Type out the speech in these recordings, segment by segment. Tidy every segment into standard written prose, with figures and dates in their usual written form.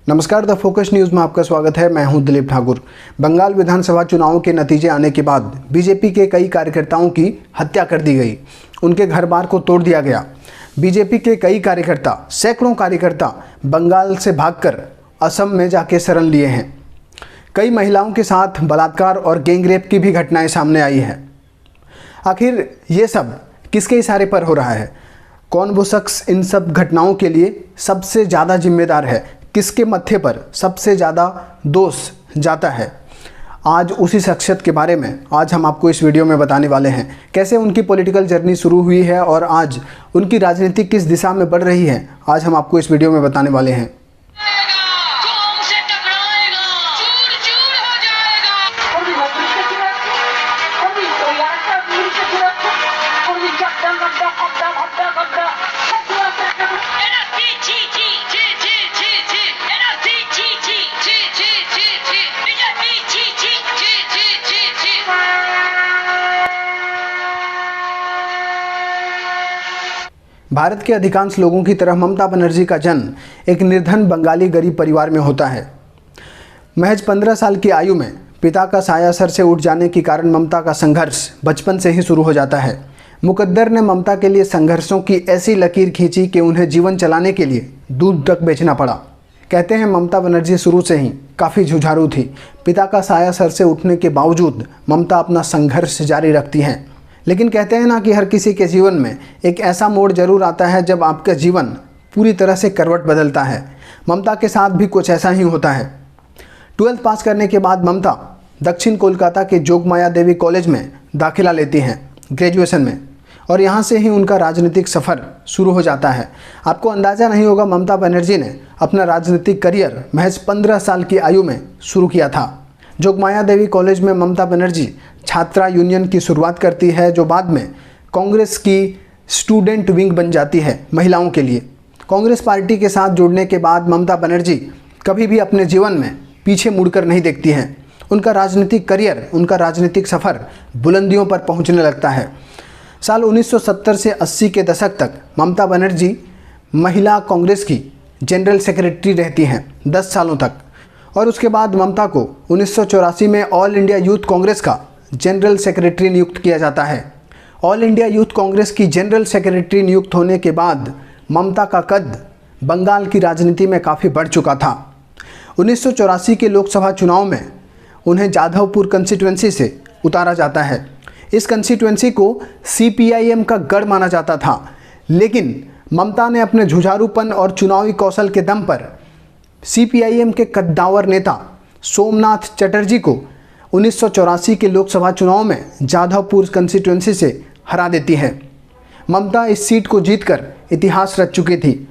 नमस्कार, the focus news में आपका स्वागत है। मैं हूं दिलीप ठाकुर। बंगाल विधानसभा चुनावों के नतीजे आने के बाद बीजेपी के कई कार्यकर्ताओं की हत्या कर दी गई, उनके घर बार को तोड़ दिया गया। बीजेपी के कई कार्यकर्ता, सैकड़ों कार्यकर्ता बंगाल से भागकर असम में जाके शरण लिए हैं। कई महिलाओं के साथ बलात्कार और गैंगरेप की भी घटनाएं सामने आई हैं। आखिर ये सब किसके इशारे पर हो रहा है? कौन वो शख्स इन सब घटनाओं के लिए सबसे ज़्यादा जिम्मेदार है? किसके मत्थे पर सबसे ज़्यादा दोष जाता है? आज उसी शख्सियत के बारे में आज हम आपको इस वीडियो में बताने वाले हैं। कैसे उनकी पॉलिटिकल जर्नी शुरू हुई है और आज उनकी राजनीति किस दिशा में बढ़ रही है, आज हम आपको इस वीडियो में बताने वाले हैं। भारत के अधिकांश लोगों की तरह ममता बनर्जी का जन्म एक निर्धन बंगाली गरीब परिवार में होता है। महज 15 साल की आयु में पिता का साया सर से उठ जाने के कारण ममता का संघर्ष बचपन से ही शुरू हो जाता है। मुकद्दर ने ममता के लिए संघर्षों की ऐसी लकीर खींची कि उन्हें जीवन चलाने के लिए दूध तक बेचना पड़ा। कहते हैं ममता बनर्जी शुरू से ही काफ़ी जुझारू थी। पिता का साया सर से उठने के बावजूद ममता अपना संघर्ष जारी रखती हैं। लेकिन कहते हैं ना कि हर किसी के जीवन में एक ऐसा मोड़ जरूर आता है जब आपका जीवन पूरी तरह से करवट बदलता है। ममता के साथ भी कुछ ऐसा ही होता है। 12th पास करने के बाद ममता दक्षिण कोलकाता के जोगमाया देवी कॉलेज में दाखिला लेती हैं ग्रेजुएशन में, और यहाँ से ही उनका राजनीतिक सफ़र शुरू हो जाता है। आपको अंदाज़ा नहीं होगा, ममता बनर्जी ने अपना राजनीतिक करियर महज 15 साल की आयु में शुरू किया था। जोगमाया देवी कॉलेज में ममता बनर्जी छात्रा यूनियन की शुरुआत करती है, जो बाद में कांग्रेस की स्टूडेंट विंग बन जाती है महिलाओं के लिए। कांग्रेस पार्टी के साथ जुड़ने के बाद ममता बनर्जी कभी भी अपने जीवन में पीछे मुड़कर नहीं देखती हैं। उनका राजनीतिक करियर, उनका राजनीतिक सफ़र बुलंदियों पर पहुंचने लगता है। साल 1970 से 80 के दशक तक ममता बनर्जी महिला कांग्रेस की जनरल सेक्रेटरी रहती हैं 10 सालों तक, और उसके बाद ममता को 1984 में ऑल इंडिया यूथ कांग्रेस का जनरल सेक्रेटरी नियुक्त किया जाता है। ऑल इंडिया यूथ कांग्रेस की जनरल सेक्रेटरी नियुक्त होने के बाद ममता का कद बंगाल की राजनीति में काफ़ी बढ़ चुका था। 1984 के लोकसभा चुनाव में उन्हें जाधवपुर कंस्टिट्यूंसी से उतारा जाता है। इस कंस्टिट्यूंसी को CPIM का गढ़ माना जाता था, लेकिन ममता ने अपने जुझारूपन और चुनावी कौशल के दम पर CPIM के कद्दावर नेता सोमनाथ चटर्जी को 1984 के लोकसभा चुनाव में जाधवपुर कंस्टिट्यूंसी से हरा देती है। ममता इस सीट को जीतकर इतिहास रच चुकी थी।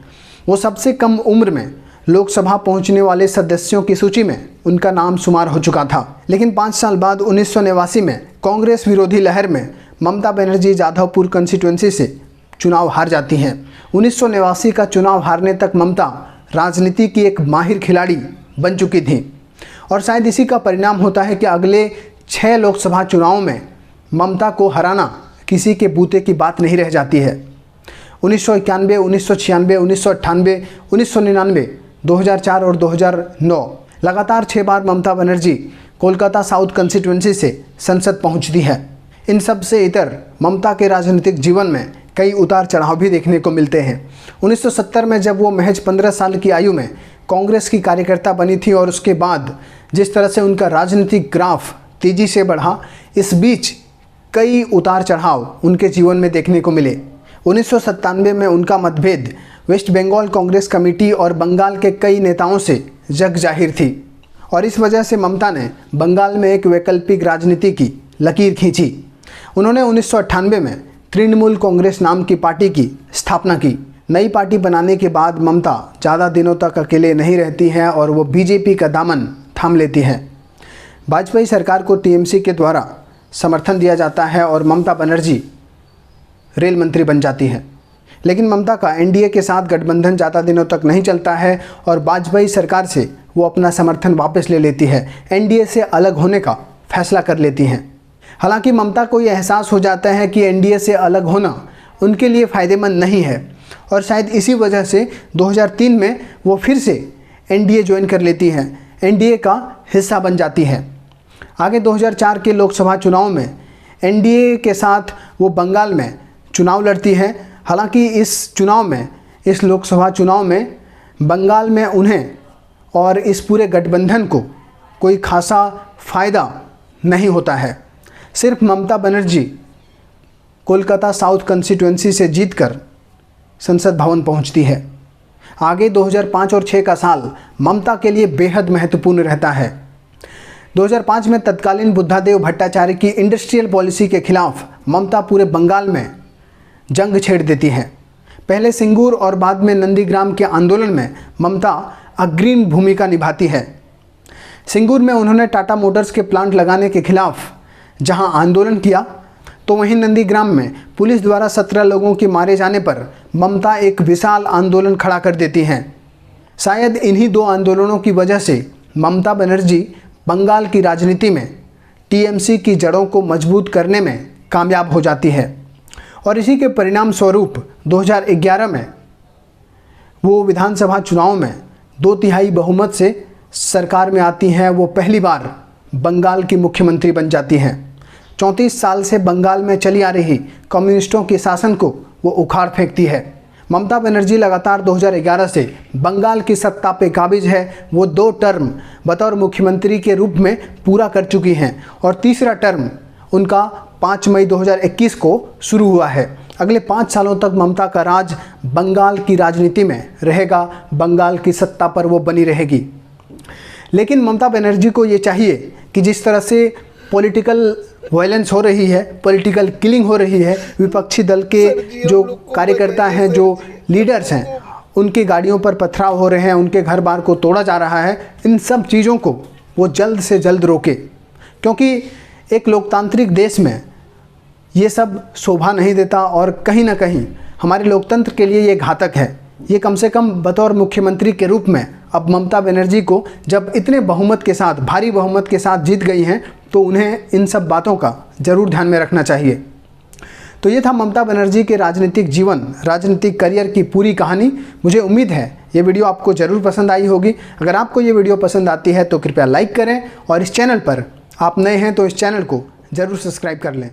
वो सबसे कम उम्र में लोकसभा पहुंचने वाले सदस्यों की सूची में उनका नाम शुमार हो चुका था। लेकिन 5 साल बाद 1989 में कांग्रेस विरोधी लहर में ममता बनर्जी जाधवपुर कंस्टिट्यूंसी से चुनाव हार जाती हैं। 1989 का चुनाव हारने तक ममता राजनीति की एक माहिर खिलाड़ी बन चुकी थी, और शायद इसी का परिणाम होता है कि अगले 6 लोकसभा चुनावों में ममता को हराना किसी के बूते की बात नहीं रह जाती है। 1991, 1996, 1998, 1999, 2004 और 2009 लगातार 6 बार ममता बनर्जी कोलकाता साउथ कंस्टिट्यूंसी से संसद पहुंचती है। इन सब से इतर ममता के राजनीतिक जीवन में कई उतार चढ़ाव भी देखने को मिलते हैं। 1970 में जब वो महज 15 साल की आयु में कांग्रेस की कार्यकर्ता बनी थी, और उसके बाद जिस तरह से उनका राजनीतिक ग्राफ तेज़ी से बढ़ा, इस बीच कई उतार चढ़ाव उनके जीवन में देखने को मिले। 1997 में उनका मतभेद वेस्ट बंगाल कांग्रेस कमेटी और बंगाल के कई नेताओं से जग जाहिर थी, और इस वजह से ममता ने बंगाल में एक वैकल्पिक राजनीति की लकीर खींची। उन्होंने 1998 में तृणमूल कांग्रेस नाम की पार्टी की स्थापना की। नई पार्टी बनाने के बाद ममता ज़्यादा दिनों तक अकेले नहीं रहती हैं और वो बीजेपी का दामन थाम लेती हैं। वाजपेयी सरकार को टीएमसी के द्वारा समर्थन दिया जाता है और ममता बनर्जी रेल मंत्री बन जाती है। लेकिन ममता का एनडीए के साथ गठबंधन ज़्यादा दिनों तक नहीं चलता है और वाजपेयी सरकार से वो अपना समर्थन वापस ले लेती है, एनडीए से अलग होने का फैसला कर लेती हैं। हालांकि ममता को ये एहसास हो जाता है कि एनडीए से अलग होना उनके लिए फ़ायदेमंद नहीं है और शायद इसी वजह से 2003 में वो फिर से एनडीए ज्वाइन कर लेती हैं, एनडीए का हिस्सा बन जाती है। आगे 2004 के लोकसभा चुनाव में एनडीए के साथ वो बंगाल में चुनाव लड़ती है। हालांकि इस लोकसभा चुनाव में बंगाल में उन्हें और इस पूरे गठबंधन को कोई खासा फ़ायदा नहीं होता है। सिर्फ ममता बनर्जी कोलकाता साउथ कंस्टिट्यूएंसी से जीतकर संसद भवन पहुंचती है। आगे 2005 और 6 का साल ममता के लिए बेहद महत्वपूर्ण रहता है। 2005 में तत्कालीन बुद्धादेव भट्टाचार्य की इंडस्ट्रियल पॉलिसी के खिलाफ ममता पूरे बंगाल में जंग छेड़ देती है। पहले सिंगूर और बाद में नंदीग्राम के आंदोलन में ममता अग्रणी भूमिका निभाती है। सिंगूर में उन्होंने टाटा मोटर्स के प्लांट लगाने के खिलाफ जहां आंदोलन किया, तो वहीं नंदीग्राम में पुलिस द्वारा 17 लोगों के मारे जाने पर ममता एक विशाल आंदोलन खड़ा कर देती हैं। शायद इन्हीं 2 आंदोलनों की वजह से ममता बनर्जी बंगाल की राजनीति में टीएमसी की जड़ों को मजबूत करने में कामयाब हो जाती है और इसी के परिणाम स्वरूप 2011 में वो विधानसभा चुनाव में 2/3 बहुमत से सरकार में आती हैं। वो पहली बार बंगाल की मुख्यमंत्री बन जाती हैं। 34 साल से बंगाल में चली आ रही कम्युनिस्टों के शासन को वो उखाड़ फेंकती है। ममता बनर्जी लगातार 2011 से बंगाल की सत्ता पे काबिज है। वो 2 टर्म बतौर मुख्यमंत्री के रूप में पूरा कर चुकी हैं और तीसरा टर्म उनका 5 मई 2021 को शुरू हुआ है। अगले 5 सालों तक ममता का राज बंगाल की राजनीति में रहेगा, बंगाल की सत्ता पर वो बनी रहेगी। लेकिन ममता बनर्जी को ये चाहिए कि जिस तरह से पॉलिटिकल वायलेंस हो रही है, पॉलिटिकल किलिंग हो रही है, विपक्षी दल के जो कार्यकर्ता हैं, जो लीडर्स हैं, उनकी गाड़ियों पर पथराव हो रहे हैं, उनके घर बार को तोड़ा जा रहा है, इन सब चीज़ों को वो जल्द से जल्द रोके, क्योंकि एक लोकतांत्रिक देश में ये सब शोभा नहीं देता और कहीं ना कहीं हमारे लोकतंत्र के लिए ये घातक है। ये कम से कम बतौर मुख्यमंत्री के रूप में अब ममता बनर्जी को जब इतने बहुमत के साथ, भारी बहुमत के साथ जीत गई हैं, तो उन्हें इन सब बातों का ज़रूर ध्यान में रखना चाहिए। तो ये था ममता बनर्जी के राजनीतिक जीवन, राजनीतिक करियर की पूरी कहानी। मुझे उम्मीद है ये वीडियो आपको ज़रूर पसंद आई होगी। अगर आपको ये वीडियो पसंद आती है तो कृपया लाइक करें और इस चैनल पर आप नए हैं तो इस चैनल को ज़रूर सब्सक्राइब कर लें।